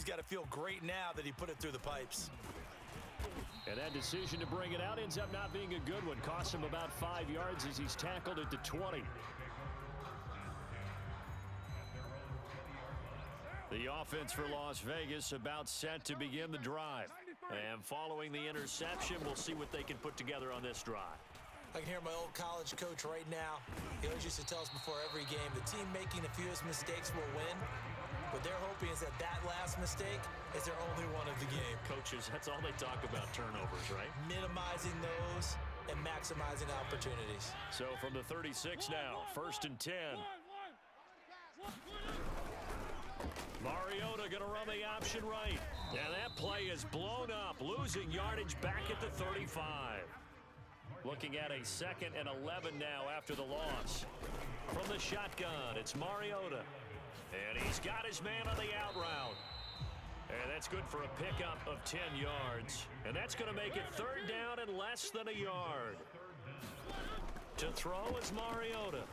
he's got to feel great now that he put it through the pipes. And that decision to bring it out ends up not being a good one. Cost him about 5 yards as he's tackled at the 20. The offense for Las Vegas about set to begin the drive. And following the interception, we'll see what they can put together on this drive. I can hear my old college coach right now. He always used to tell us before every game, the team making the fewest mistakes will win. What they're hoping is that that last mistake is their only one of the game. Coaches, that's all they talk about, turnovers, right? Minimizing those and maximizing opportunities. So from the 36 now, 1st and 10. Mariota going to run the option right. And that play is blown up, losing yardage back at the 35. Looking at a 2nd and 11 now after the loss. From the shotgun, it's Mariota. And he's got his man on the out route. And that's good for a pickup of 10 yards. And that's going to make it 3rd down and less than a yard. To throw is Mariota.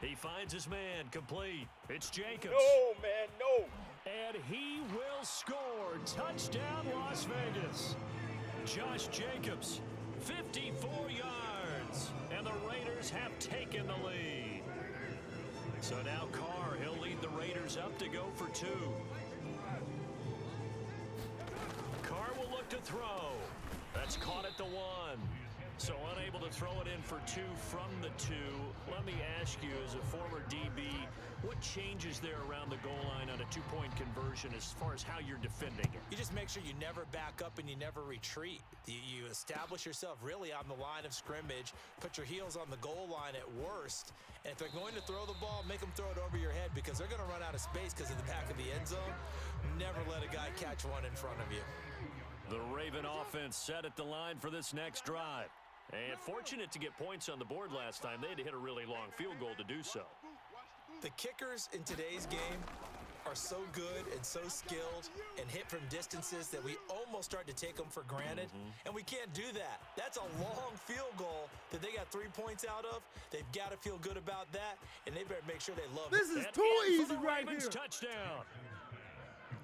He finds his man, complete. It's Jacobs. No, man, no. And he will score. Touchdown, Las Vegas. Josh Jacobs, 54 yards. And the Raiders have taken the lead. So now Carr, he'll lead the Raiders up to go for 2. Carr will look to throw. That's caught at the 1. So unable to throw it in for 2 from the 2. Let me ask you, as a former DB, what changes there around the goal line on a 2-point conversion as far as how you're defending it? You just make sure you never back up and you never retreat. You establish yourself really on the line of scrimmage, put your heels on the goal line at worst, and if they're going to throw the ball, make them throw it over your head because they're going to run out of space because of the back of the end zone. Never let a guy catch one in front of you. The Raven offense set at the line for this next drive. And fortunate to get points on the board last time. They had to hit a really long field goal to do so. The kickers in today's game are so good and so skilled and hit from distances that we almost start to take them for granted. And we can't do that. That's a long field goal that they got 3 points out of. They've got to feel good about that, and they better make sure they love it. This is too easy right here. Touchdown.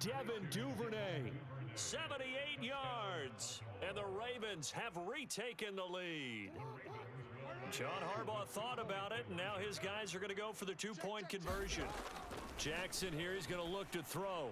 Devin Duvernay, 78 yards. And the Ravens have retaken the lead. John Harbaugh thought about it, and now his guys are going to go for the 2-point conversion. Jackson here is going to look to throw.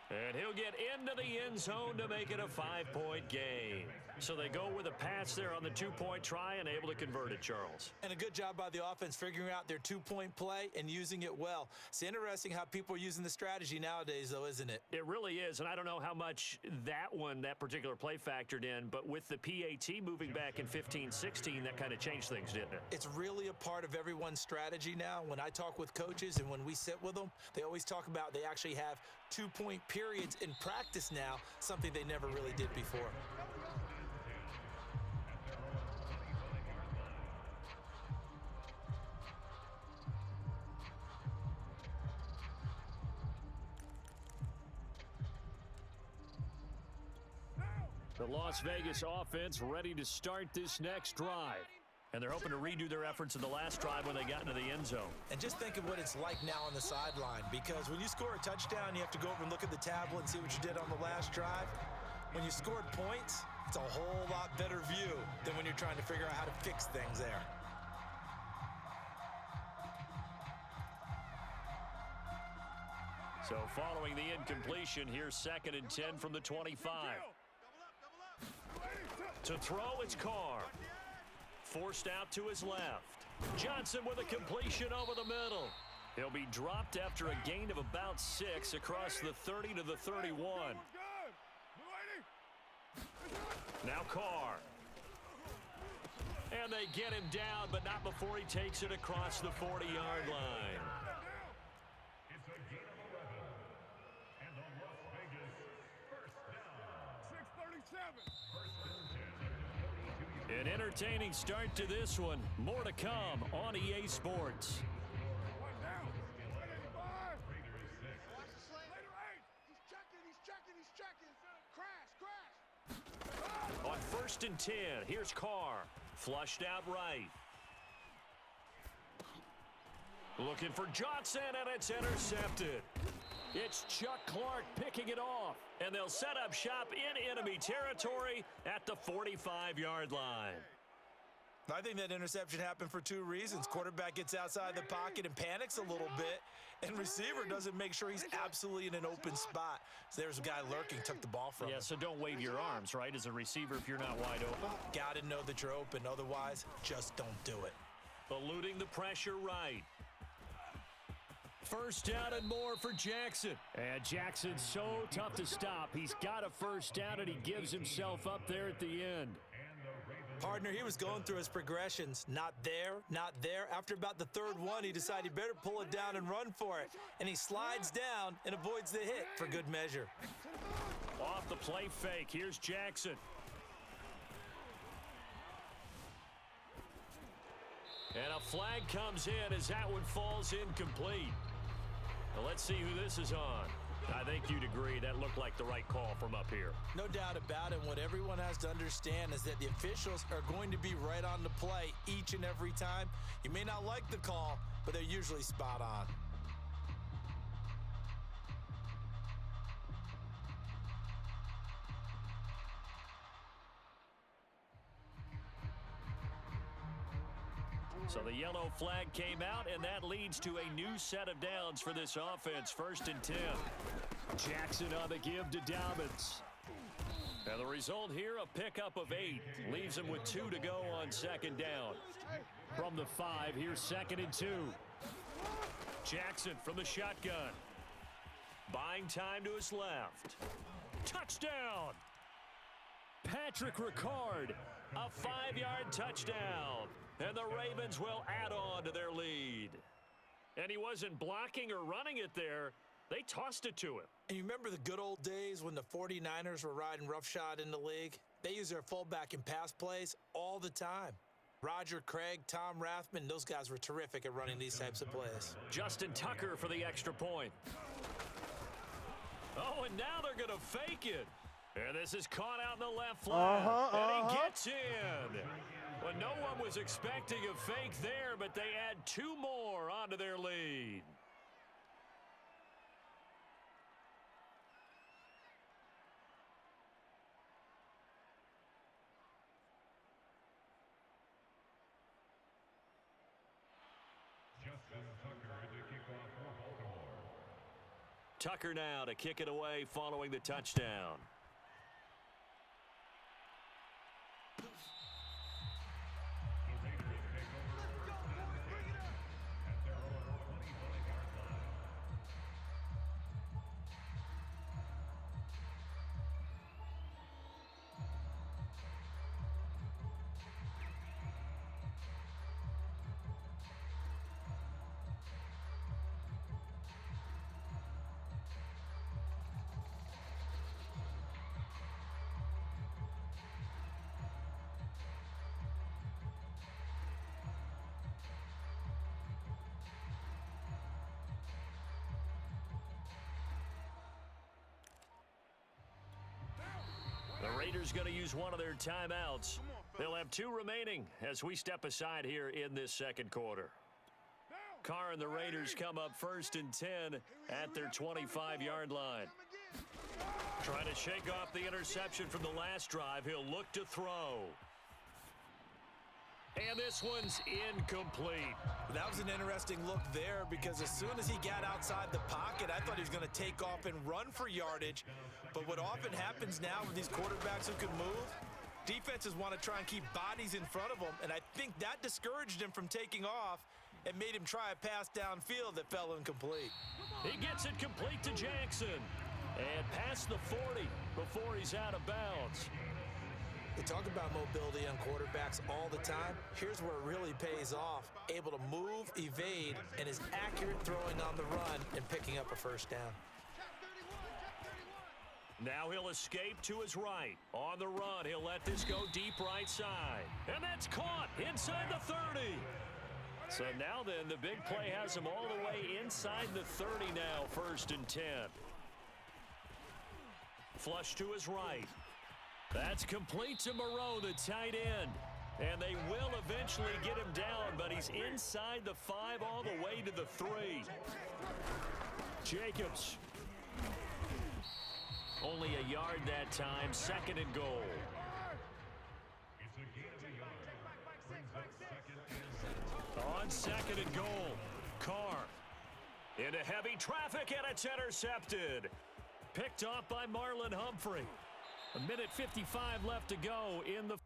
And he'll get into the end zone to make it a 5-point game. So they go with a pass there on the 2-point try and able to convert it, Charles. And a good job by the offense figuring out their 2-point play and using it well. It's interesting how people are using the strategy nowadays, though, isn't it? It really is, and I don't know how much that particular play factored in, but with the PAT moving back in 15-16, that kind of changed things, didn't it? It's really a part of everyone's strategy now. When I talk with coaches and when we sit with them, they always talk about they actually have 2-point periods in practice now, something they never really did before. The Las Vegas offense ready to start this next drive. And they're hoping to redo their efforts in the last drive when they got into the end zone. And just think of what it's like now on the sideline, because when you score a touchdown, you have to go over and look at the tablet and see what you did on the last drive. When you scored points, it's a whole lot better view than when you're trying to figure out how to fix things there. So following the incompletion, here's 2nd and 10 from the 25. To throw, it's Carr. Forced out to his left. Johnson with a completion over the middle. He'll be dropped after a gain of about 6 across the 30 to the 31. Now Carr. And they get him down, but not before he takes it across the 40-yard line. It's a gain of 11. And the Las Vegas first down. 6:37. An entertaining start to this one. More to come on EA Sports. On 1st and 10, here's Carr. Flushed out right. Looking for Johnson, and it's intercepted. It's Chuck Clark picking it off. And they'll set up shop in enemy territory at the 45-yard line. I think that interception happened for two reasons. Quarterback gets outside the pocket and panics a little bit, and receiver doesn't make sure he's absolutely in an open spot. So there's a guy lurking, took the ball from him. Yeah, so don't wave your arms, right, as a receiver if you're not wide open. Got to know that you're open. Otherwise, just don't do it. Eluding the pressure right. First down and more for Jackson. And Jackson's so tough to stop. He's got a first down, and he gives himself up there at the end. Partner, he was going through his progressions. Not there, not there. After about the third one, he decided he better pull it down and run for it. And he slides down and avoids the hit for good measure. Off the play fake, here's Jackson. And a flag comes in as that one falls incomplete. Now let's see who this is on. I think you'd agree that looked like the right call from up here. No doubt about it. What everyone has to understand is that the officials are going to be right on the play each and every time. You may not like the call, but they're usually spot on. So the yellow flag came out, and that leads to a new set of downs for this offense. 1st and 10. Jackson on the give to Dobbins. And the result here, a pickup of 8. Leaves him with 2 to go on 2nd down. From the 5, here's 2nd and 2. Jackson from the shotgun. Buying time to his left. Touchdown! Patrick Ricard, a 5-yard touchdown. And the Ravens will add on to their lead. And he wasn't blocking or running it there. They tossed it to him. And you remember the good old days when the 49ers were riding roughshod in the league? They use their fullback in pass plays all the time. Roger Craig, Tom Rathman, those guys were terrific at running these types of plays. Justin Tucker for the extra point. Oh, and now they're going to fake it. And this is caught out in the left flat. And he gets in. Well, no one was expecting a fake there, but they add 2 more onto their lead. Justin Tucker to kick off for Baltimore. Tucker now to kick it away following the touchdown. The Raiders going to use one of their timeouts. They'll have 2 remaining as we step aside here in this 2nd quarter. Carr and the Raiders come up 1st and 10 at their 25-yard line. Trying to shake off the interception from the last drive. He'll look to throw. And this one's incomplete. That was an interesting look there because as soon as he got outside the pocket, I thought he was going to take off and run for yardage. But what often happens now with these quarterbacks who can move, defenses want to try and keep bodies in front of them, and I think that discouraged him from taking off and made him try a pass downfield that fell incomplete. He gets it complete to Jackson. And past the 40 before he's out of bounds. They talk about mobility on quarterbacks all the time. Here's where it really pays off. Able to move, evade, and is accurate throwing on the run and picking up a first down. Now he'll escape to his right. On the run, he'll let this go deep right side. And that's caught inside the 30. So now then, the big play has him all the way inside the 30 now, 1st and 10. Flush to his right. That's complete to Moreau, the tight end. And they will eventually get him down, but he's inside the 5 all the way to the 3. Jacobs Only a yard that time, 2nd and goal. It's a gain of a yard. Brings up 2nd and 7. On 2nd and goal, Carr. Into heavy traffic, and it's intercepted. Picked off by Marlon Humphrey. 1:55 left to go in the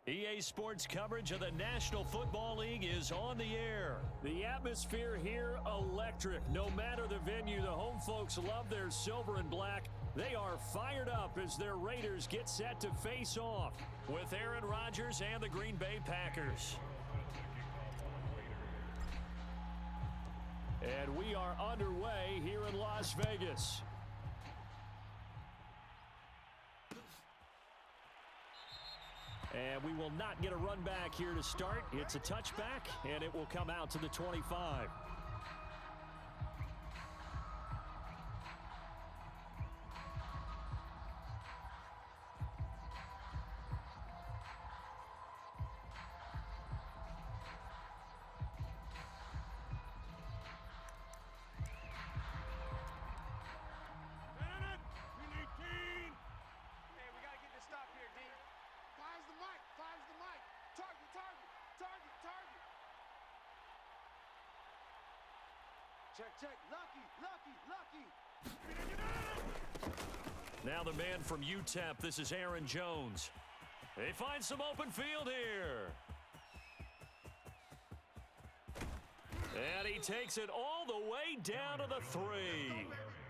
EA Sports coverage of the National Football League is on the air. The atmosphere here, electric. No matter the venue, the home folks love their silver and black. They are fired up as their Raiders get set to face off with Aaron Rodgers and the Green Bay Packers. And we are underway here in Las Vegas. And we will not get a run back here to start. It's a touchback, and it will come out to the 25. Check. Lucky. Now the man from UTEP, this is Aaron Jones. They find some open field here. And he takes it all the way down to the 3.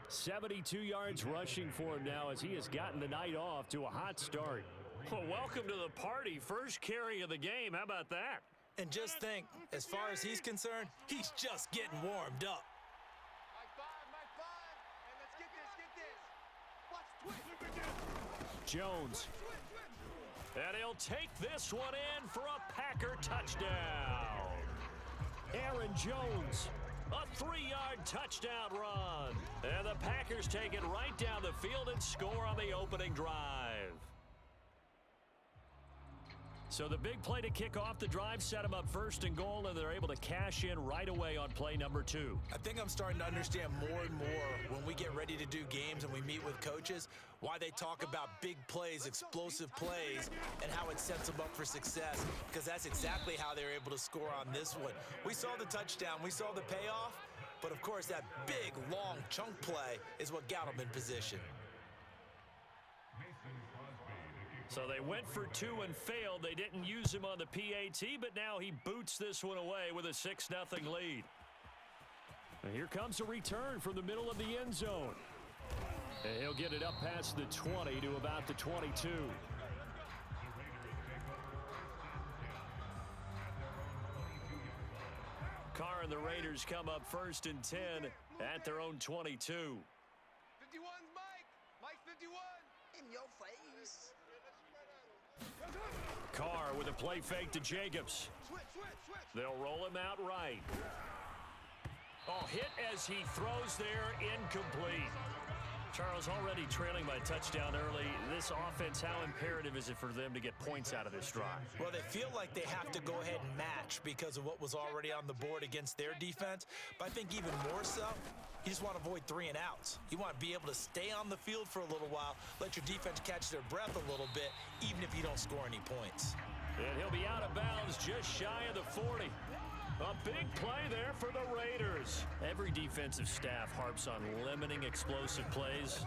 72 yards rushing for him now as he has gotten the night off to a hot start. Well, welcome to the party. First carry of the game. How about that? And just think, as far as he's concerned, he's just getting warmed up. Jones. And he'll take this one in for a Packer touchdown. Aaron Jones, a 3-yard touchdown run. And the Packers take it right down the field and score on the opening drive. So the big play to kick off the drive set them up first and goal, and they're able to cash in right away on play number 2. I think I'm starting to understand more and more when we get ready to do games and we meet with coaches, why they talk about big plays, explosive plays, and how it sets them up for success, because that's exactly how they're able to score on this one. We saw the touchdown, we saw the payoff, but of course that big, long chunk play is what got them in position. So they went for 2 and failed. They didn't use him on the PAT, but now he boots this one away with a 6-0 lead. And here comes a return from the middle of the end zone. And he'll get it up past the 20 to about the 22. Carr and the Raiders come up first and 10 at their own 22. 51's Mike. Mike 51. In your face. Carr with a play fake to Jacobs. They'll roll him out right. Oh, hit as he throws there, incomplete. Charles, already trailing by a touchdown early. This offense, how imperative is it for them to get points out of this drive? Well, they feel like they have to go ahead and match because of what was already on the board against their defense. But I think even more so, you just want to avoid 3 and outs. You want to be able to stay on the field for a little while, let your defense catch their breath a little bit, even if you don't score any points. And he'll be out of bounds just shy of the 40. A big play there for the Raiders. Every defensive staff harps on limiting explosive plays.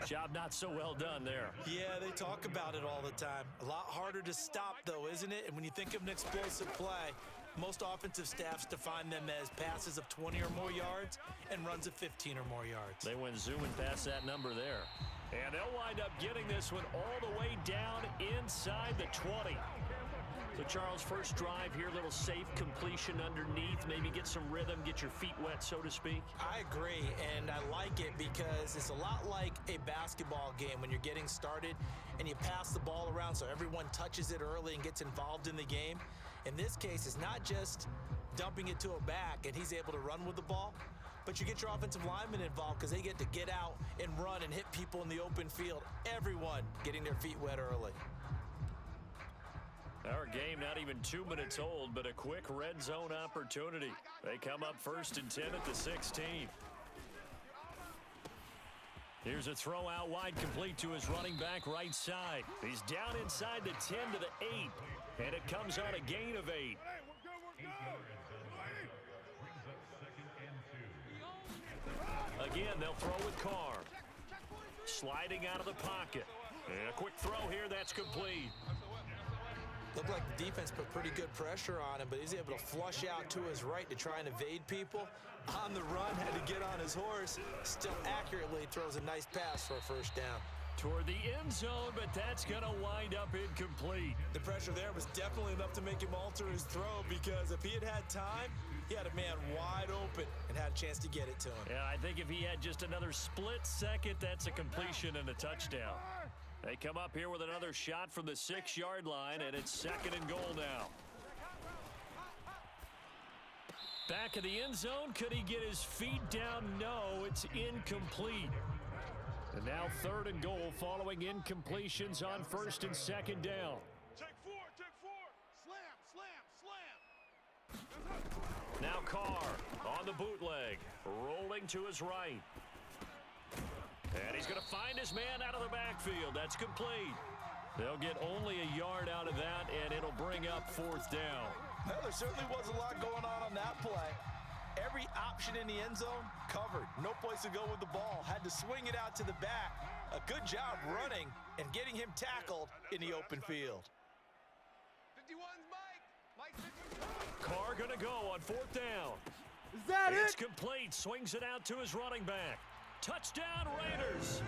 Job not so well done there. Yeah, they talk about it all the time. A lot harder to stop, though, isn't it? And when you think of an explosive play, most offensive staffs define them as passes of 20 or more yards and runs of 15 or more yards. They went zooming past that number there. And they'll wind up getting this one all the way down inside the 20. So, Charles, first drive here, little safe completion underneath, maybe get some rhythm, get your feet wet, so to speak. I agree, and I like it because it's a lot like a basketball game when you're getting started and you pass the ball around so everyone touches it early and gets involved in the game. In this case, it's not just dumping it to a back and he's able to run with the ball, but you get your offensive linemen involved because they get to get out and run and hit people in the open field. Everyone getting their feet wet early. Our game not even 2 minutes old, but a quick red zone opportunity. They come up first and 10 at the 16. Here's a throw out wide, complete to his running back right side. He's down inside the 10 to the 8, and it comes on a gain of 8. Again, they'll throw with Carr. Sliding out of the pocket. And a quick throw here, that's complete. Looked like the defense put pretty good pressure on him, but he's able to flush out to his right to try and evade people. On the run, had to get on his horse. Still accurately throws a nice pass for a first down. Toward the end zone, but that's going to wind up incomplete. The pressure there was definitely enough to make him alter his throw, because if he had had time, he had a man wide open and had a chance to get it to him. Yeah, I think if he had just another split second, that's a completion and a touchdown. They come up here with another shot from the 6-yard line, and it's 2nd and goal now. Back of the end zone. Could he get his feet down? No, it's incomplete. And now 3rd and goal following incompletions on 1st and 2nd down. Take four. Slam. Now Carr on the bootleg, rolling to his right. And he's going to find his man out of the backfield. That's complete. They'll get only a yard out of that, and it'll bring up 4th down. Well, there certainly was a lot going on that play. Every option in the end zone covered. No place to go with the ball. Had to swing it out to the back. A good job running and getting him tackled in the open field. 51's Mike 51. Carr going to go on 4th down. Is that It's it? complete. Swings it out to his running back. Touchdown, Raiders.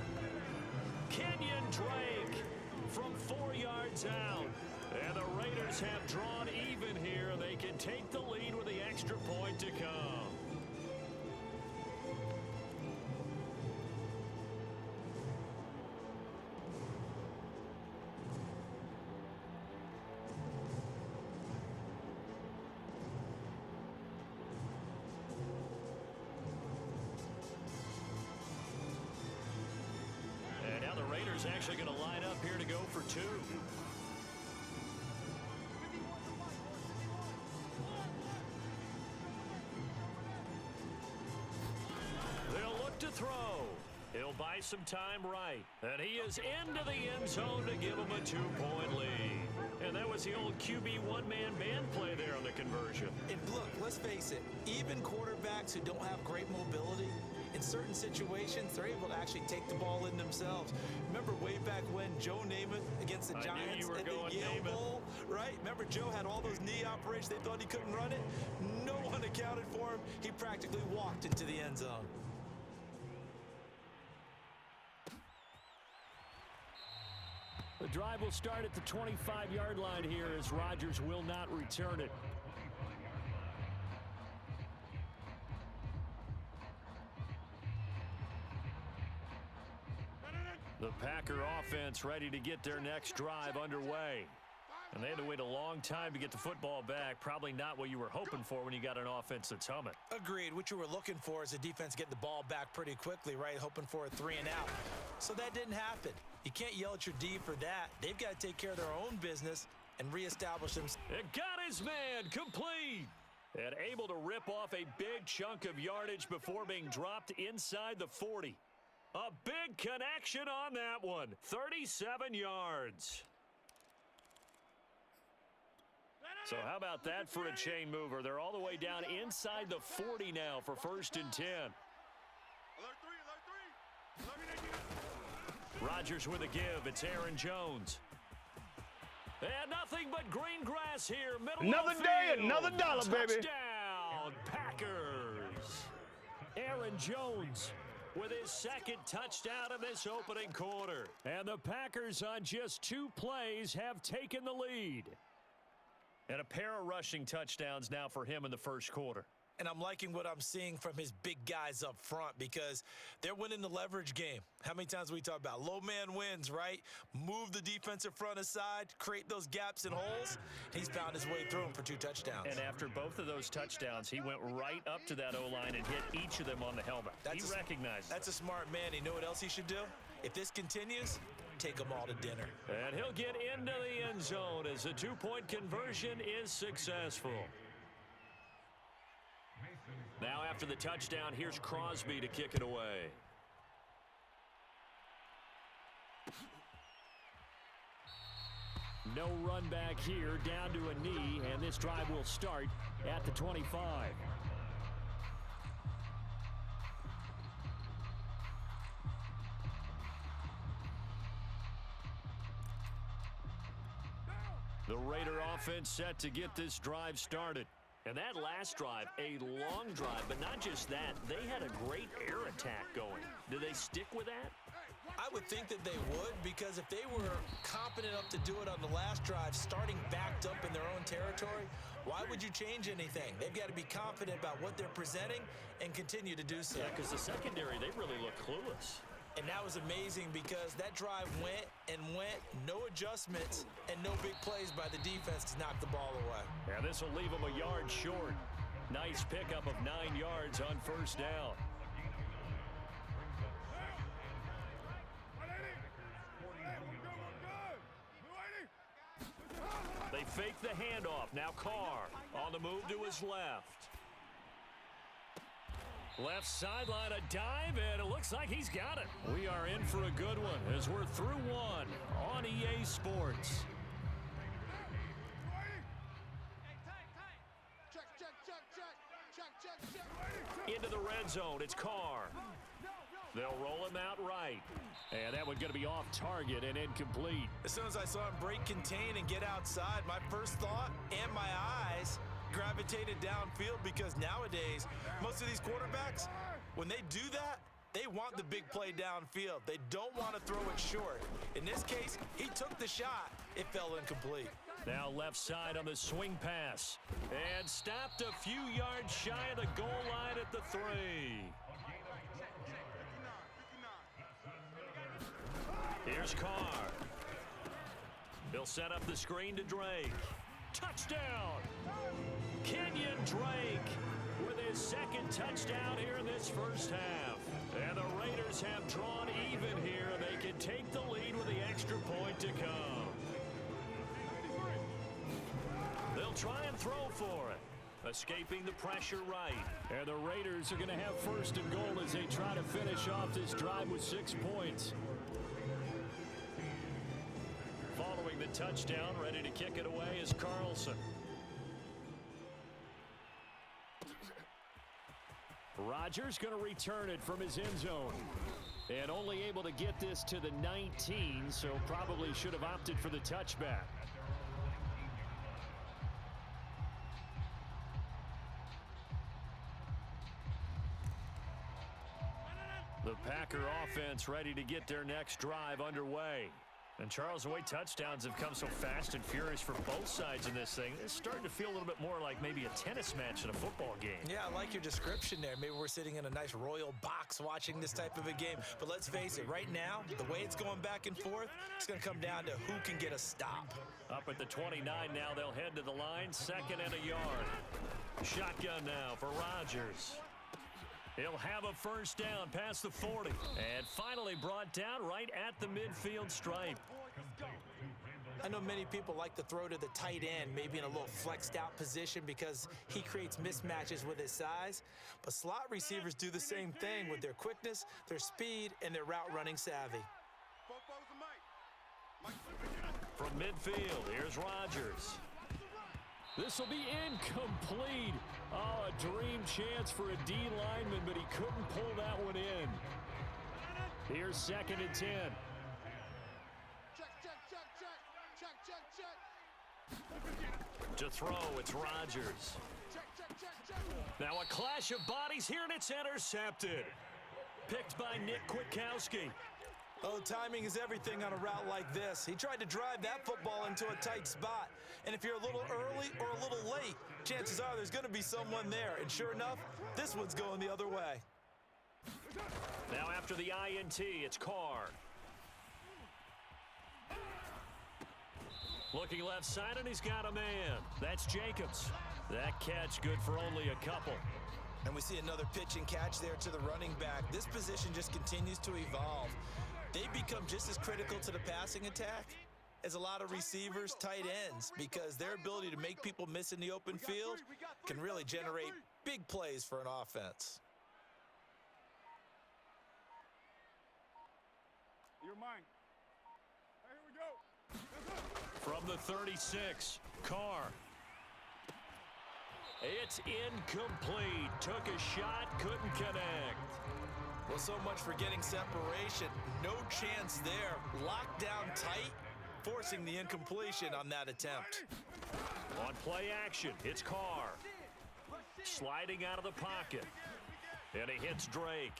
Kenyon Drake from 4 yards out. And the Raiders have drawn even here. They can take the lead with the extra point to come. And now the Raiders actually going to line up here to go for 2. To throw. He'll buy some time right. And he is into the end zone to give him a 2-point lead. And that was the old QB one-man band play there on the conversion. And look, let's face it, even quarterbacks who don't have great mobility, in certain situations, they're able to actually take the ball in themselves. Remember way back when Joe Namath against the Giants at the Yale Bowl, right? Remember Joe had all those knee operations. They thought he couldn't run it. No one accounted for him. He practically walked into the end zone. The drive will start at the 25-yard line here as Rodgers will not return it. The Packer offense ready to get their next drive underway. And they had to wait a long time to get the football back. Probably not what you were hoping for when you got an offense that's humming. Agreed. What you were looking for is the defense getting the ball back pretty quickly, right? Hoping for a 3 and out. So that didn't happen. You can't yell at your D for that. They've got to take care of their own business and reestablish them. It got his man complete. And able to rip off a big chunk of yardage before being dropped inside the 40. A big connection on that one. 37 yards. So how about that for a chain mover? They're all the way down inside the 40 now for 1st and 10. Rodgers with a give. It's Aaron Jones. And nothing but green grass here. Middle Another of the day, field. another dollar, baby. Touchdown, Packers. Aaron Jones with his 2nd touchdown of this opening quarter. And the Packers on just 2 plays have taken the lead. And a pair of rushing touchdowns now for him in the 1st quarter. And I'm liking what I'm seeing from his big guys up front because they're winning the leverage game. How many times we talk about low man wins, right? Move the defensive front aside, create those gaps and holes. He's found his way through them for 2 touchdowns. And after both of those touchdowns, he went right up to that O-line and hit each of them on the helmet. He recognized That's a smart man. You know what else he should do? If this continues, take them all to dinner. And he'll get into the end zone as the 2-point conversion is successful. Now after the touchdown, here's Crosby to kick it away. No run back here, down to a knee, and this drive will start at the 25. The The Raider offense set to get this drive started. And that last drive, a long drive, but not just that. They had a great air attack going. Do they stick with that? I would think that they would, because if they were competent enough to do it on the last drive, starting backed up in their own territory, why would you change anything? They've got to be confident about what they're presenting and continue to do so. Yeah, because the secondary, they really look clueless. And that was amazing because that drive went and went, no adjustments, and no big plays by the defense to knock the ball away. Yeah, this will leave them a yard short. Nice pickup of 9 yards on first down. They fake the handoff. Now Carr on the move to his left. Left sideline, a dive, and it looks like he's got it. We are in for a good one as we're through one on EA Sports. Into the red zone, it's Carr. They'll roll him out right. And that one's going to be off target and incomplete. As soon as I saw him break contain and get outside, my first thought and my eyes gravitated downfield, because nowadays, most of these quarterbacks, when they do that, they want the big play downfield. They don't want to throw it short. In this case, he took the shot. It fell incomplete. Now left side on the swing pass. And stopped a few yards shy of the goal line at the 3. Here's Carr. He'll set up the screen to Drake. Touchdown! Kenyon Drake with his second touchdown here in this first half. And the Raiders have drawn even here. They can take the lead with the extra point to come. They'll try and throw for it. Escaping the pressure right. And the Raiders are going to have first and goal as they try to finish off this drive with 6 points. Following the touchdown, ready to kick it away is Carlson. Rodgers going to return it from his end zone. And only able to get this to the 19, so probably should have opted for the touchback. The Packer offense ready to get their next drive underway. And Charles, the way touchdowns have come so fast and furious for both sides in this thing, it's starting to feel a little bit more like maybe a tennis match in a football game. Yeah, I like your description there. Maybe we're sitting in a nice royal box watching this type of a game. But let's face it, right now, the way it's going back and forth, it's going to come down to who can get a stop. Up at the 29 now, they'll head to the line, 2nd and a yard. Shotgun now for Rodgers. He'll have a first down past the 40. And finally brought down right at the midfield stripe. I know many people like to throw to the tight end, maybe in a little flexed out position because he creates mismatches with his size. But slot receivers do the same thing with their quickness, their speed, and their route running savvy. From midfield, here's Rodgers. This will be incomplete. Oh, a dream chance for a D lineman, but he couldn't pull that one in. Here's 2nd and 10. To throw, it's Rodgers. Now a clash of bodies here, and it's intercepted. Picked by Nick Kwiatkowski. Oh, timing is everything on a route like this. He tried to drive that football into a tight spot. And if you're a little early or a little late, chances are there's going to be someone there. And sure enough, this one's going the other way. Now after the INT, it's Carr. Looking left side, and he's got a man. That's Jacobs. That catch good for only a couple. And we see another pitch and catch there to the running back. This position just continues to evolve. They become just as critical to the passing attack as a lot of receivers, tight ends, because their ability to make people miss in the open field can really generate big plays for an offense. You're mine. Here we go. From the 36, Carr. It's incomplete. Took a shot, couldn't connect. Well, so much for getting separation. No chance there. Locked down tight. forcing the incompletion on that attempt. On play action, it's Carr. Sliding out of the pocket. And he hits Drake.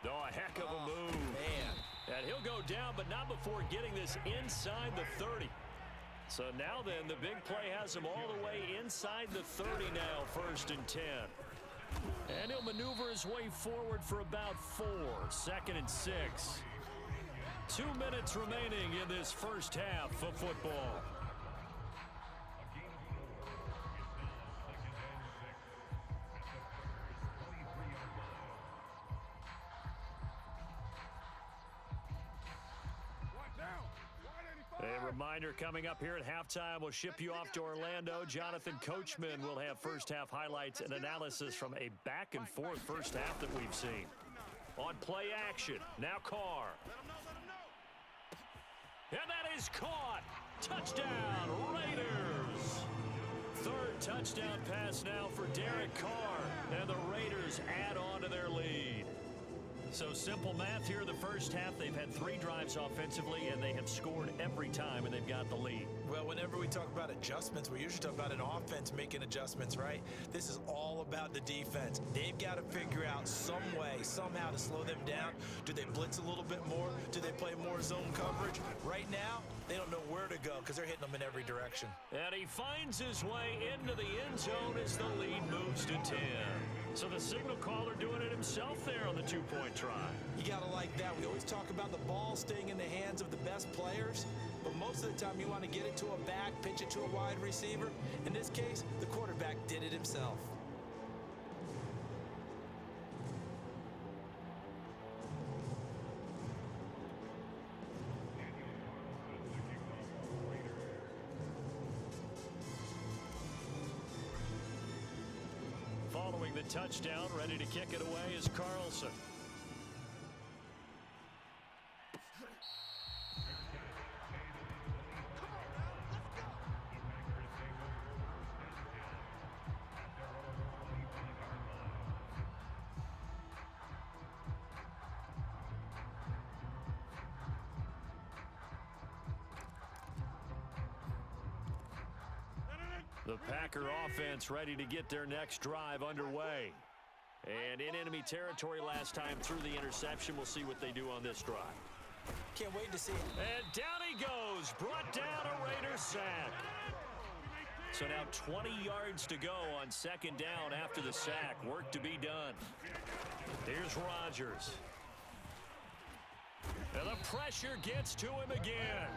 Oh, a heck of a move. Man. And he'll go down, but not before getting this inside the 30. So now then, the big play has him all the way inside the 30 now, 1st and 10. And he'll maneuver his way forward for about 4, 2nd and 6. 2 minutes remaining in this first half of football. A reminder coming up here at halftime, we'll ship you off to Orlando. Jonathan Coachman will have first half highlights and analysis from a back and forth first half that we've seen. On play action, now Carr. And that is caught. Touchdown, Raiders. 3rd touchdown pass now for Derek Carr. And the Raiders add on to their lead. So simple math here in the first half. They've had 3 drives offensively, and they have scored every time, and they've got the lead. Well, whenever we talk about adjustments, we usually talk about an offense making adjustments, right? This is all about the defense. They've got to figure out some way, somehow to slow them down. Do they blitz a little bit more? Do they play more zone coverage? Right now, they don't know where to go because they're hitting them in every direction. And he finds his way into the end zone as the lead moves to 10. So the signal caller doing it himself there on the 2-point try. You got to like that. We always talk about the ball staying in the hands of the best players, but most of the time you want to get it to a back, pitch it to a wide receiver. In this case, the quarterback did it himself. Following the touchdown, ready to kick it away is Carlson. The Packer offense ready to get their next drive underway. And in enemy territory last time through the interception. We'll see what they do on this drive. Can't wait to see it. And down he goes. Brought down a Raider sack. So now 20 yards to go on 2nd down after the sack. Work to be done. Here's Rodgers. And the pressure gets to him again.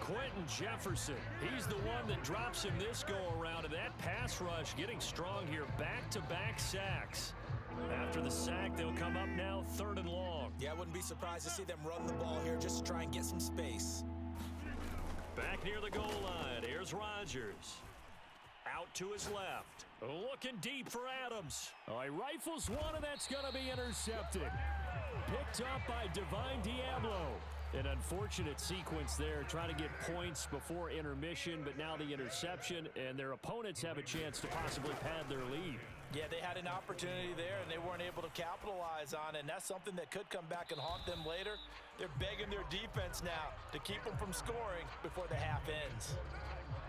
Quentin Jefferson, he's the one that drops him this go-around, and that pass rush getting strong here. Back-to-back sacks. After the sack, they'll come up now 3rd and long. Yeah, I wouldn't be surprised to see them run the ball here just to try and get some space. Back near the goal line, here's Rodgers. Out to his left. Looking deep for Adams. Oh, he rifles one, and that's going to be intercepted. Picked up by Divine Diablo. An unfortunate sequence there, trying to get points before intermission, but now the interception, and their opponents have a chance to possibly pad their lead. Yeah, they had an opportunity there, and they weren't able to capitalize on it, and that's something that could come back and haunt them later. They're begging their defense now to keep them from scoring before the half ends.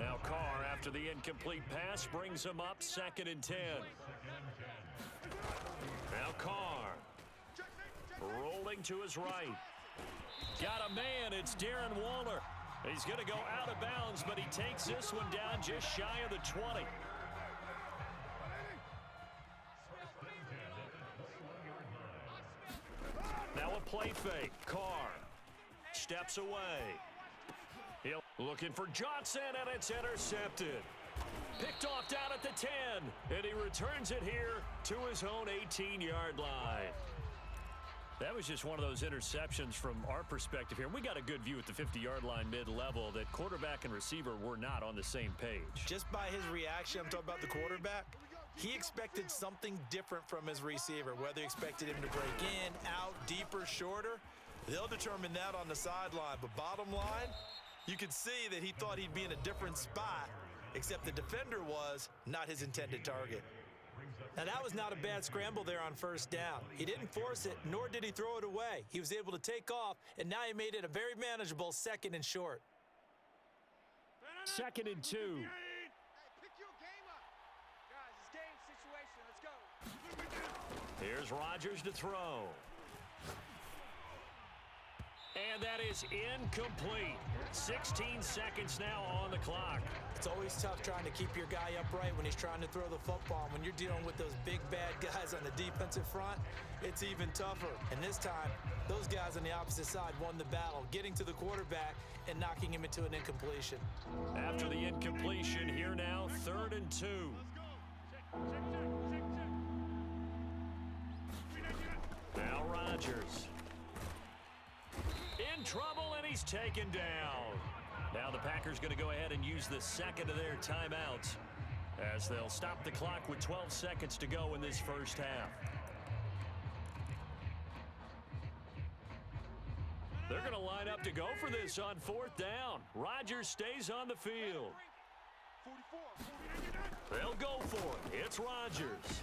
Now Carr, after the incomplete pass, brings him up 2nd and 10. Now Carr, rolling to his right. Got a man, it's Darren Waller. He's going to go out of bounds, but he takes this one down just shy of the 20. Now a play fake. Carr steps away. He'll looking for Johnson, and it's intercepted. Picked off down at the 10, and he returns it here to his own 18-yard line. That was just one of those interceptions from our perspective here. We got a good view at the 50-yard line mid-level that quarterback and receiver were not on the same page. Just by his reaction, I'm talking about the quarterback, he expected something different from his receiver, whether he expected him to break in, out, deeper, shorter. They'll determine that on the sideline. But bottom line, you could see that he thought he'd be in a different spot, except the defender was not his intended target. Now, that was not a bad scramble there on first down. He didn't force it, nor did he throw it away. He was able to take off, and now he made it a very manageable 2nd and short. 2nd and 2. Hey, pick your game up. Guys, it's game situation. Let's go. Here's Rodgers to throw. And that is incomplete. 16 seconds now on the clock. It's always tough trying to keep your guy upright when he's trying to throw the football. When you're dealing with those big, bad guys on the defensive front, it's even tougher. And this time, those guys on the opposite side won the battle, getting to the quarterback and knocking him into an incompletion. After the incompletion, here now, 3rd and 2. Now Rodgers. In trouble, and he's taken down. Now the Packers going to go ahead and use the 2nd of their timeouts as they'll stop the clock with 12 seconds to go in this first half. They're going to line up to go for this on 4th down. Rodgers stays on the field. 44. They'll go for it. It's Rodgers.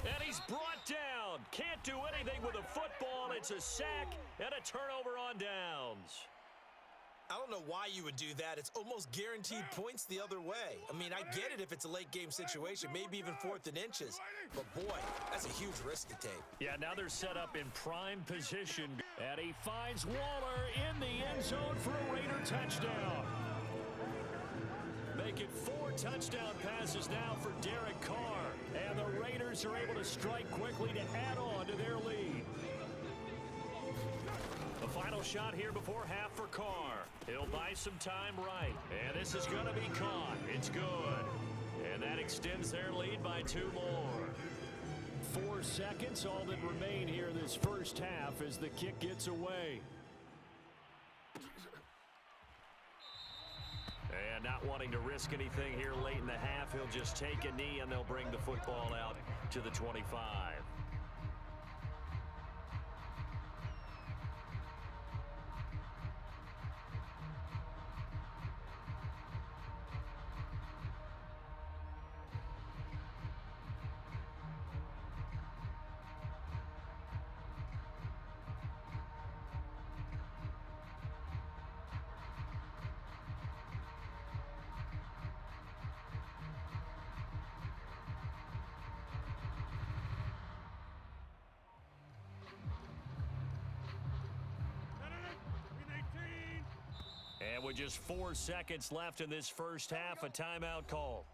And he's brought down. Can't do anything with a football. It's a sack and a turnover on downs. I don't know why you would do that. It's almost guaranteed points the other way. I mean, I get it if it's a late game situation, maybe even 4th and inches. But boy, that's a huge risk to take. Yeah, now they're set up in prime position. And he finds Waller in the end zone for a Raider touchdown. Make it 4 touchdown passes now for Derek Carr. And the Raiders are able to strike quickly to add on to their lead. The final shot here before half for Carr. He'll buy some time right. And this is going to be caught. It's good. And that extends their lead by 2 more. 4 seconds, all that remain here in this first half as the kick gets away. And not wanting to risk anything here late in the half, he'll just take a knee and they'll bring the football out to the 25. And with just 4 seconds left in this first half, a timeout call.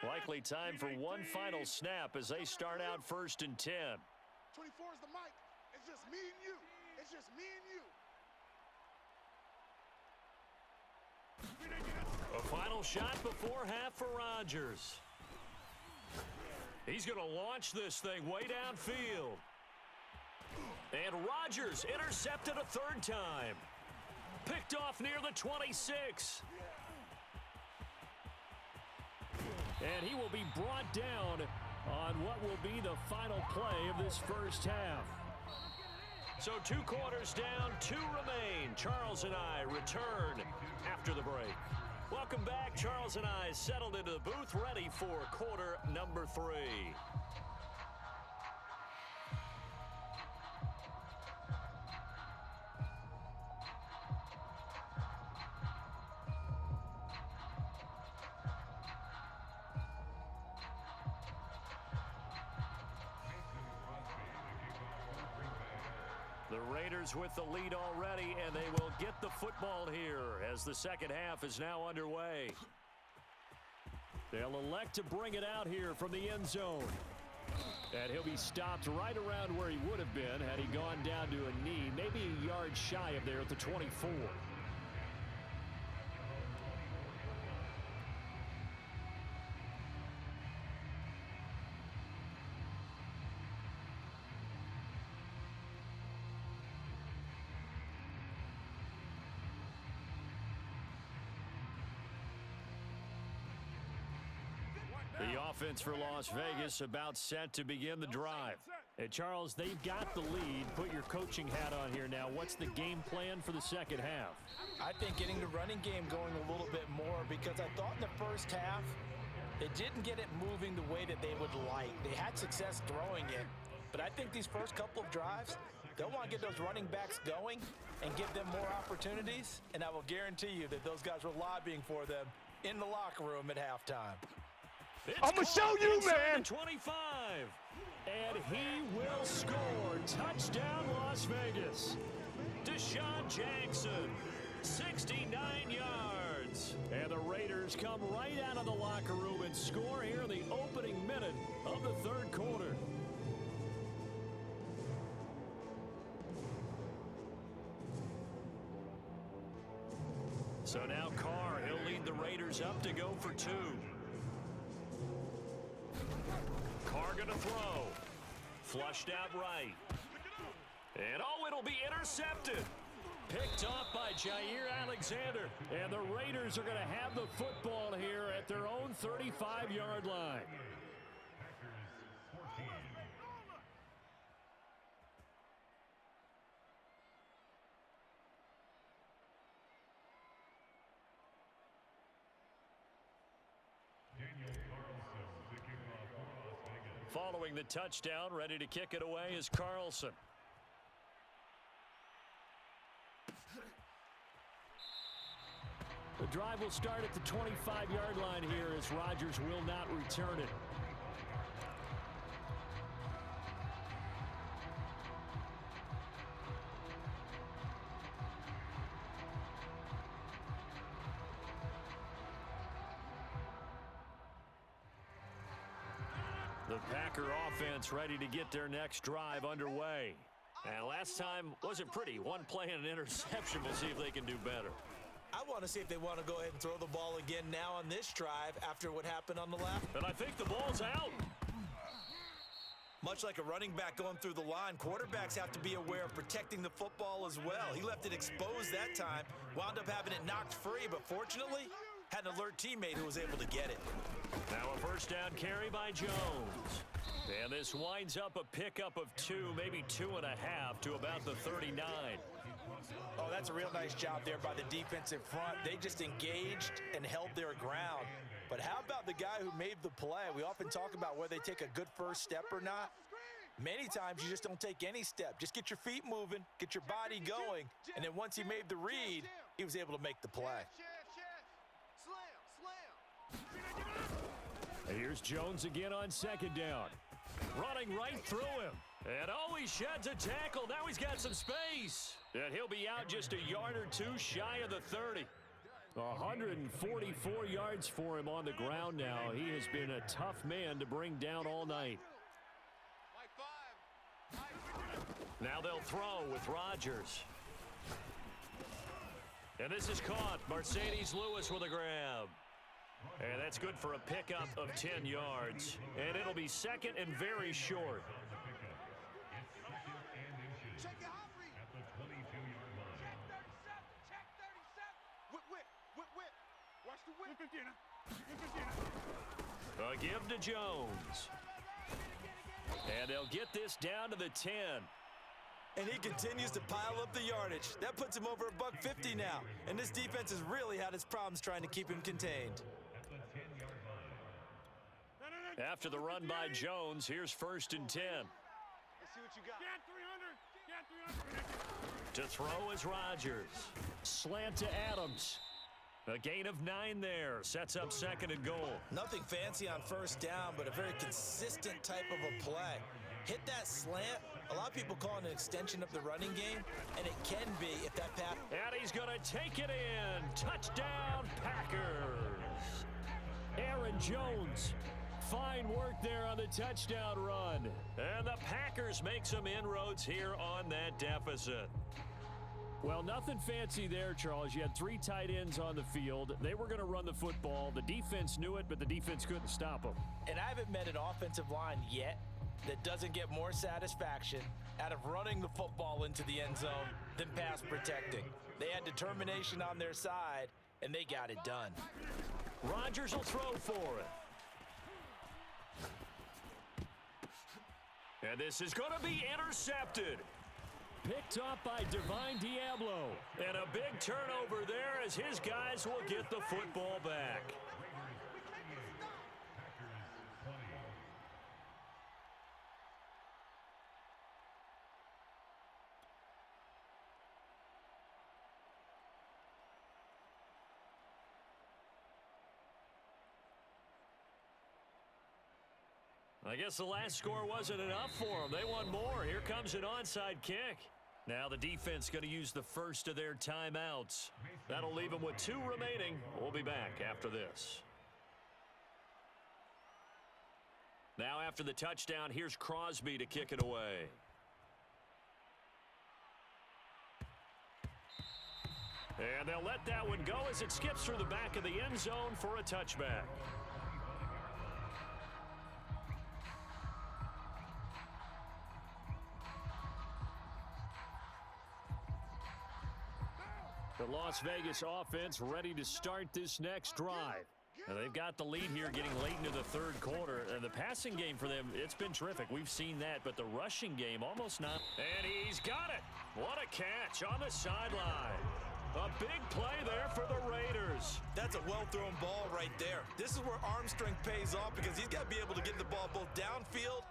Likely time for one final snap as they start out 1st and 10. 24 is the mic. It's just me and you. It's just me and you. A final shot before half for Rodgers. He's going to launch this thing way downfield. And Rodgers intercepted a 3rd time. Picked off near the 26. And he will be brought down on what will be the final play of this first half. So 2 quarters down, 2 remain. Charles and I return after the break. Welcome back. Charles and I settled into the booth, ready for quarter number 3. The Raiders with the lead already, and they will get the football here as the second half is now underway. They'll elect to bring it out here from the end zone. And he'll be stopped right around where he would have been had he gone down to a knee, maybe a yard shy of there at the 24. The offense for Las Vegas about set to begin the drive. Hey, Charles, they've got the lead. Put your coaching hat on here now. What's the game plan for the second half? I think getting the running game going a little bit more, because I thought in the first half they didn't get it moving the way that they would like. They had success throwing it, but I think these first couple of drives, they'll want to get those running backs going and give them more opportunities, and I will guarantee you that those guys were lobbying for them in the locker room at halftime. I'm going to show you, man! 25. And he will score. Touchdown, Las Vegas. Deshaun Jackson, 69 yards. And the Raiders come right out of the locker room and score here in the opening minute of the third quarter. So now Carr, he'll lead the Raiders up to go for two. Carr going to throw. Flushed out right. And oh, it'll be intercepted. Picked off by Jair Alexander. And the Raiders are going to have the football here at their own 35-yard line. Following the touchdown, ready to kick it away is Carlson. The drive will start at the 25-yard line here as Rodgers will not return it. The Packer offense ready to get their next drive underway. And last time wasn't pretty. One play and an interception. We'll see if they can do better. I want to see if they want to go ahead and throw the ball again now on this drive after what happened on the left. And I think the ball's out. Much like a running back going through the line, quarterbacks have to be aware of protecting the football as well. He left it exposed that time, wound up having it knocked free, but fortunately, had an alert teammate who was able to get it. Now a first down carry by Jones. And this winds up a pickup of 2, maybe 2.5 to about the 39. Oh, that's a real nice job there by the defensive front. They just engaged and held their ground. But how about the guy who made the play? We often talk about whether they take a good first step or not. Many times you just don't take any step. Just get your feet moving, get your body going, and then once he made the read, he was able to make the play. Here's Jones again on second down. Running right through him. And oh, he sheds a tackle. Now he's got some space. And he'll be out just a yard or two shy of the 30. 144 yards for him on the ground now. He has been a tough man to bring down all night. Now they'll throw with Rodgers. And this is caught. Mercedes Lewis with a grab. And that's good for a pickup of 10 yards. And it'll be second and very short. Check it out, Reed. At the 22-yard line. Check 37. Whip. Watch the whip. A give to Jones. And they'll get this down to the 10. And he continues to pile up the yardage. That puts him over $150 now. And this defense has really had its problems trying to keep him contained. After the run by Jones, here's first and 10. Let's see what you got. To throw is Rodgers. Slant to Adams. A gain of 9 there. Sets up second and goal. Nothing fancy on first down, but a very consistent type of a play. Hit that slant. A lot of people call it an extension of the running game, and it can be if that pass. And he's going to take it in. Touchdown, Packers. Aaron Jones. Fine work there on the touchdown run. And the Packers make some inroads here on that deficit. Well, nothing fancy there, Charles. You had 3 tight ends on the field. They were going to run the football. The defense knew it, but the defense couldn't stop them. And I haven't met an offensive line yet that doesn't get more satisfaction out of running the football into the end zone than pass protecting. They had determination on their side, and they got it done. Rodgers will throw for it. And this is going to be intercepted. Picked off by Divine Diablo. And a big turnover there as his guys will get the football back. I guess the last score wasn't enough for them. They want more. Here comes an onside kick. Now the defense going to use the first of their timeouts. That'll leave them with 2 remaining. We'll be back after this. Now after the touchdown, here's Crosby to kick it away. And they'll let that one go as it skips through the back of the end zone for a touchback. The Las Vegas offense ready to start this next drive. Now they've got the lead here getting late into the third quarter. And the passing game for them, it's been terrific. We've seen that, but the rushing game almost not. And he's got it. What a catch on the sideline. A big play there for the Raiders. That's a well-thrown ball right there. This is where arm strength pays off because he's got to be able to get the ball both downfield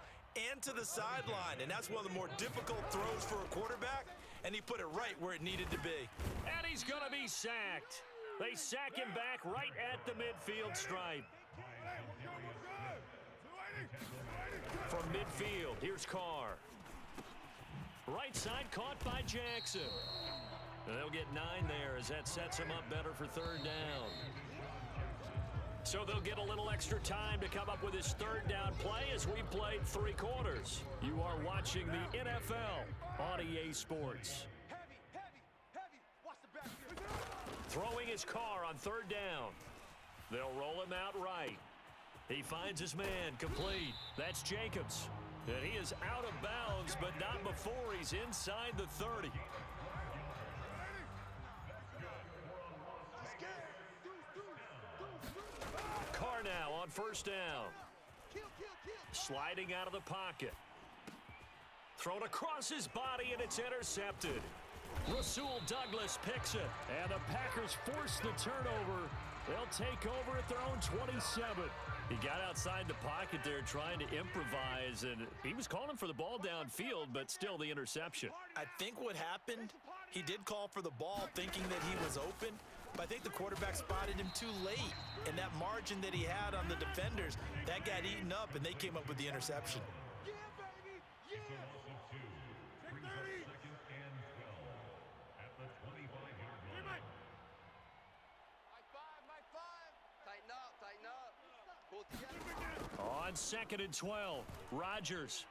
and to the sideline. And that's one of the more difficult throws for a quarterback. And he put it right where it needed to be. And he's going to be sacked. They sack him back right at the midfield stripe. From midfield, here's Carr. Right side caught by Jackson. And they'll get 9 there as that sets them up better for third down. So they'll get a little extra time to come up with his third down play as we've played 3 quarters. You are watching the NFL on EA Sports. Throwing his car on third down. They'll roll him out right. He finds his man complete. That's Jacobs. And he is out of bounds, but not before he's inside the 30. Carr now on first down. Sliding out of the pocket. Thrown across his body, and it's intercepted. Rasul Douglas picks it. And the Packers force the turnover. They'll take over at their own 27. He got outside the pocket there trying to improvise, and he was calling for the ball downfield, but still the interception. I think what happened, he did call for the ball thinking that he was open, but I think the quarterback spotted him too late. And that margin that he had on the defenders, that got eaten up, and they came up with the interception. Yeah, baby! Yeah! On 2nd and 12, Rodgers.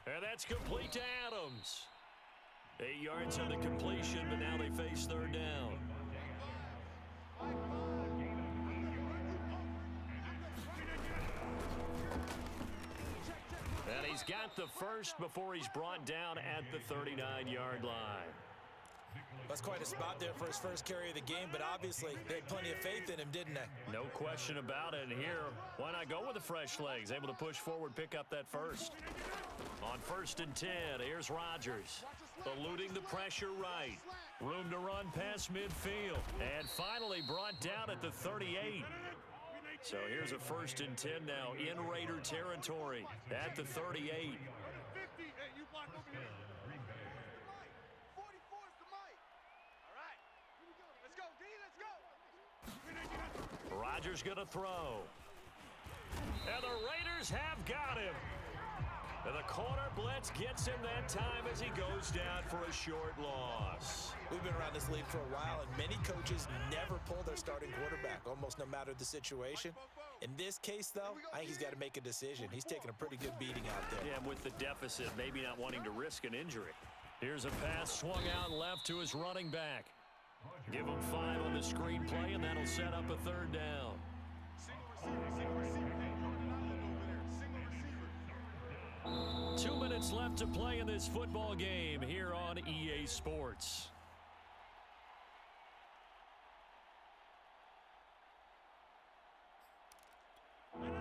And that's complete to Adams. 8 yards on the completion, but now they face third down. And he's got the first before he's brought down at the 39-yard line. That's quite a spot there for his first carry of the game, but obviously they had plenty of faith in him, didn't they? No question about it. And here, why not go with the fresh legs? Able to push forward, pick up that first. On 1st and 10, here's Rodgers. Eluding the pressure right. Room to run past midfield. And finally brought down at the 38. So here's a 1st and 10 now in Raider territory at the 38. Rodgers going to throw. And the Raiders have got him. And the corner blitz gets him that time as he goes down for a short loss. We've been around this league for a while, and many coaches never pull their starting quarterback, almost no matter the situation. In this case, though, I think he's got to make a decision. He's taking a pretty good beating out there. Yeah, with the deficit, maybe not wanting to risk an injury. Here's a pass swung out left to his running back. Give him 5 on the screenplay, and that'll set up a third down. 2 minutes left to play in this football game here on EA Sports.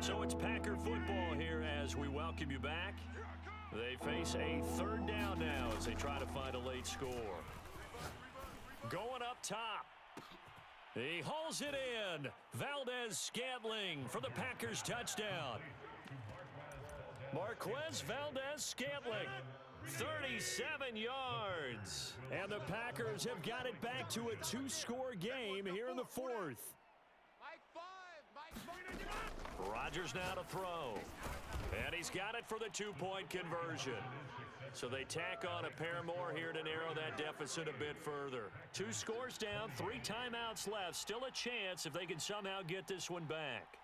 So it's Packer football here as we welcome you back. They face a third down now as they try to find a late score. Going up top. He hauls it in. Valdez-Scantling for the Packers touchdown. Marquez Valdez-Scantling, 37 yards. And the Packers have got it back to a two-score game here in the fourth. Rodgers now to throw. And he's got it for the two-point conversion. So they tack on a pair more here to narrow that deficit a bit further. 2 scores down, 3 timeouts left. Still a chance if they can somehow get this one back.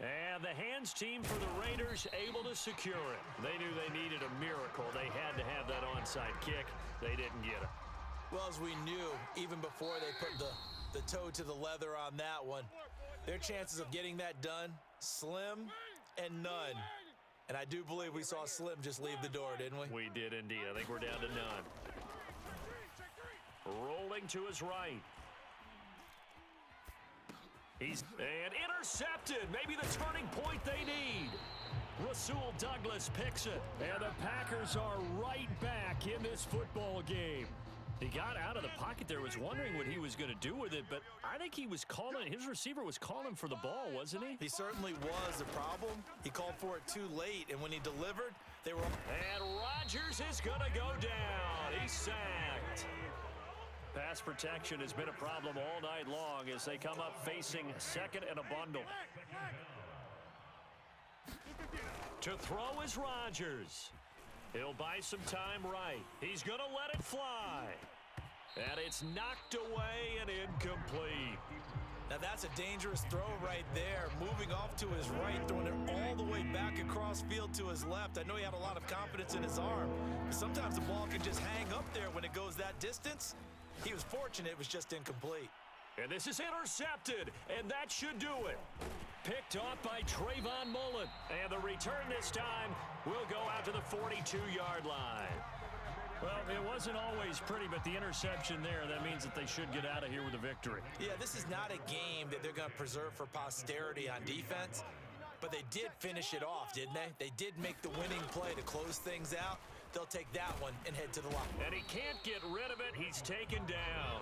And the hands team for the Raiders able to secure it. They knew they needed a miracle. They had to have that onside kick. They didn't get it. Well, as we knew, even before they put the toe to the leather on that one, their chances of getting that done, slim and none. And I do believe we saw Slim just leave the door, didn't we? We did indeed. I think we're down to none. Rolling to his right. And intercepted. Maybe the turning point they need. Rasul Douglas picks it. And the Packers are right back in this football game. He got out of the pocket there, was wondering what he was going to do with it, but I think he was calling, his receiver was calling for the ball, wasn't he? He certainly was. The problem, he called for it too late, and when he delivered, they were... And Rodgers is going to go down. He's sacked. Pass protection has been a problem all night long as they come up facing second and a bundle. To throw is Rodgers. He'll buy some time right. He's going to let it fly. And it's knocked away and incomplete. Now that's a dangerous throw right there. Moving off to his right, throwing it all the way back across field to his left. I know he had a lot of confidence in his arm, but sometimes the ball can just hang up there when it goes that distance. He was fortunate it was just incomplete. And this is intercepted, and that should do it. Picked off by Trayvon Mullen. And the return this time will go out to the 42-yard line. Well, it wasn't always pretty, but the interception there, that means that they should get out of here with a victory. Yeah, this is not a game that they're going to preserve for posterity on defense, but they did finish it off, didn't they? They did make the winning play to close things out. They'll take that one and head to the line. And he can't get rid of it. He's taken down.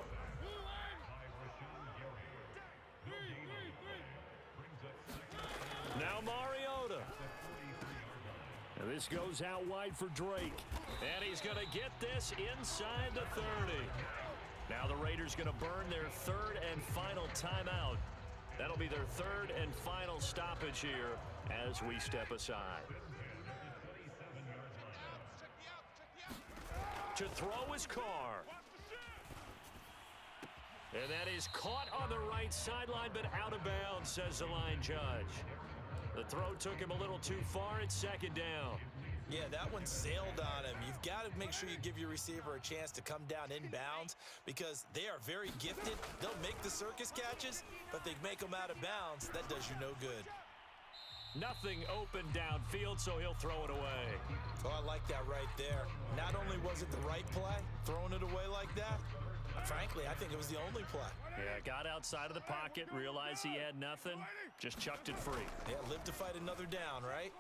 Now Mariota. And this goes out wide for Drake. And he's going to get this inside the 30. Now the Raiders going to burn their third and final timeout. That'll be their third and final stoppage here as we step aside. To throw is Carr. And that is caught on the right sideline, but out of bounds, says the line judge. The throw took him a little too far. It's second down. Yeah, that one sailed on him. You've got to make sure you give your receiver a chance to come down inbounds because they are very gifted. They'll make the circus catches, but they make them out of bounds. That does you no good. Nothing open downfield, so he'll throw it away. Oh, I like that right there. Not only was it the right play, throwing it away like that, frankly, I think it was the only play. Yeah, got outside of the pocket, realized he had nothing, just chucked it free. Yeah, live to fight another down, right?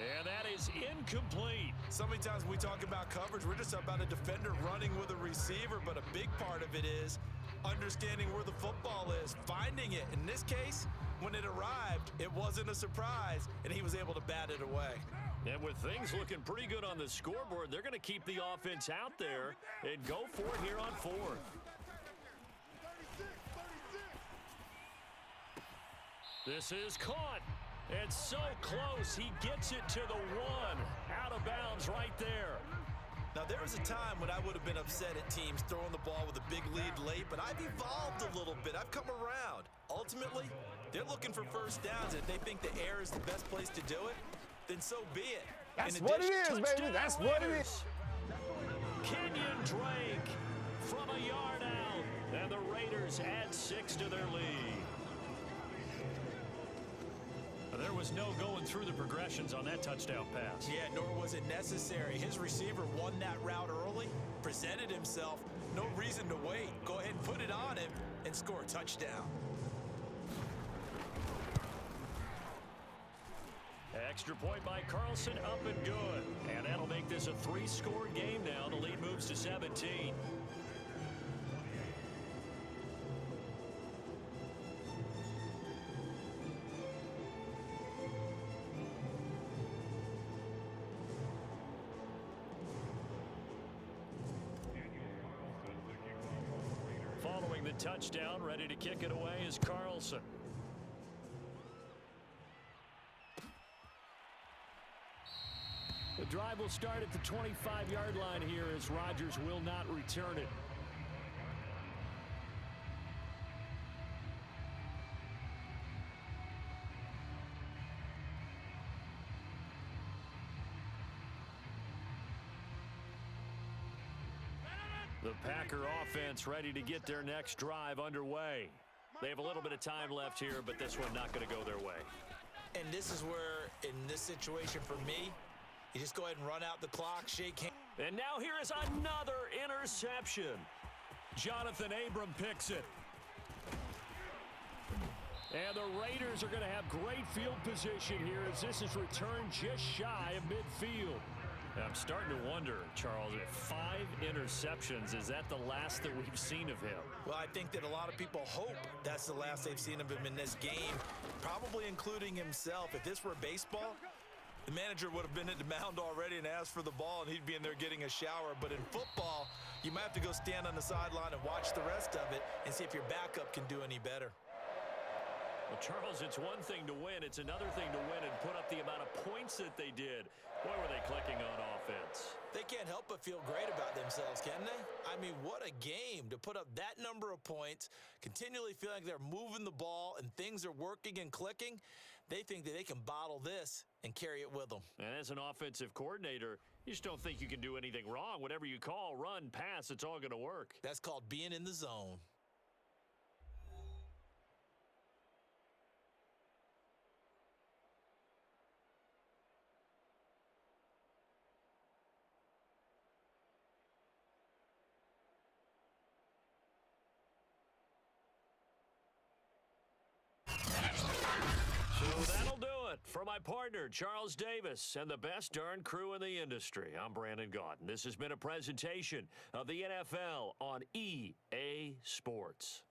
And that is incomplete. So many times we talk about coverage, we're just about a defender running with a receiver, but a big part of it is understanding where the football is, finding it. In this case, when it arrived, it wasn't a surprise, and he was able to bat it away. And with things looking pretty good on the scoreboard, they're going to keep the offense out there and go for it here on fourth. This is caught. It's so close. He gets it to the one. Out of bounds right there. Now, there was a time when I would have been upset at teams throwing the ball with a big lead late, but I've evolved a little bit. I've come around. Ultimately, they're looking for first downs. If they think the air is the best place to do it, then so be it. That's what it is, baby. That's what it is. Kenyon Drake from a yard out. And the Raiders add 6 to their lead. There was no going through the progressions on that touchdown pass. Yeah, nor was it necessary. His receiver won that route early, presented himself, No reason to wait. Go ahead and put it on him and score a touchdown. Extra point by Carlson, up and good. And that'll make this a 3-score game now. The lead moves to 17. Following the touchdown, ready to kick it away is Carlson. The drive will start at the 25-yard line here as Rodgers will not return it. The Packer offense ready to get their next drive underway. They have a little bit of time left here, but this one not going to go their way. And this is where, in this situation for me, you just go ahead and run out the clock, shake hands. And now here is another interception. Jonathan Abram picks it. And the Raiders are going to have great field position here as this is returned just shy of midfield. I'm starting to wonder, Charles, if 5 interceptions, is that the last that we've seen of him? Well, I think that a lot of people hope that's the last they've seen of him in this game, probably including himself. If this were baseball, the manager would have been at the mound already and asked for the ball, and he'd be in there getting a shower. But in football, you might have to go stand on the sideline and watch the rest of it and see if your backup can do any better. Well, Charles, it's one thing to win. It's another thing to win and put up the amount of points that they did. Boy, were they clicking on offense. They can't help but feel great about themselves, can they? I mean, what a game to put up that number of points, continually feeling like they're moving the ball and things are working and clicking. They think that they can bottle this and carry it with them. And as an offensive coordinator, you just don't think you can do anything wrong. Whatever you call, run, pass, it's all going to work. That's called being in the zone. So that'll do it for my partner, Charles Davis, and the best darn crew in the industry. I'm Brandon Gaudin. This has been a presentation of the NFL on EA Sports.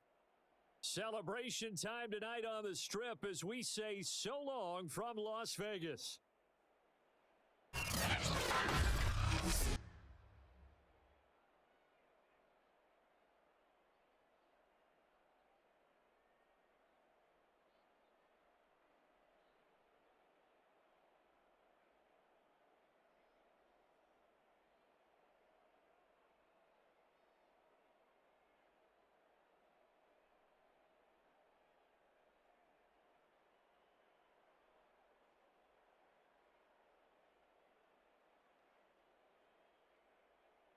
Celebration time tonight on the Strip as we say so long from Las Vegas.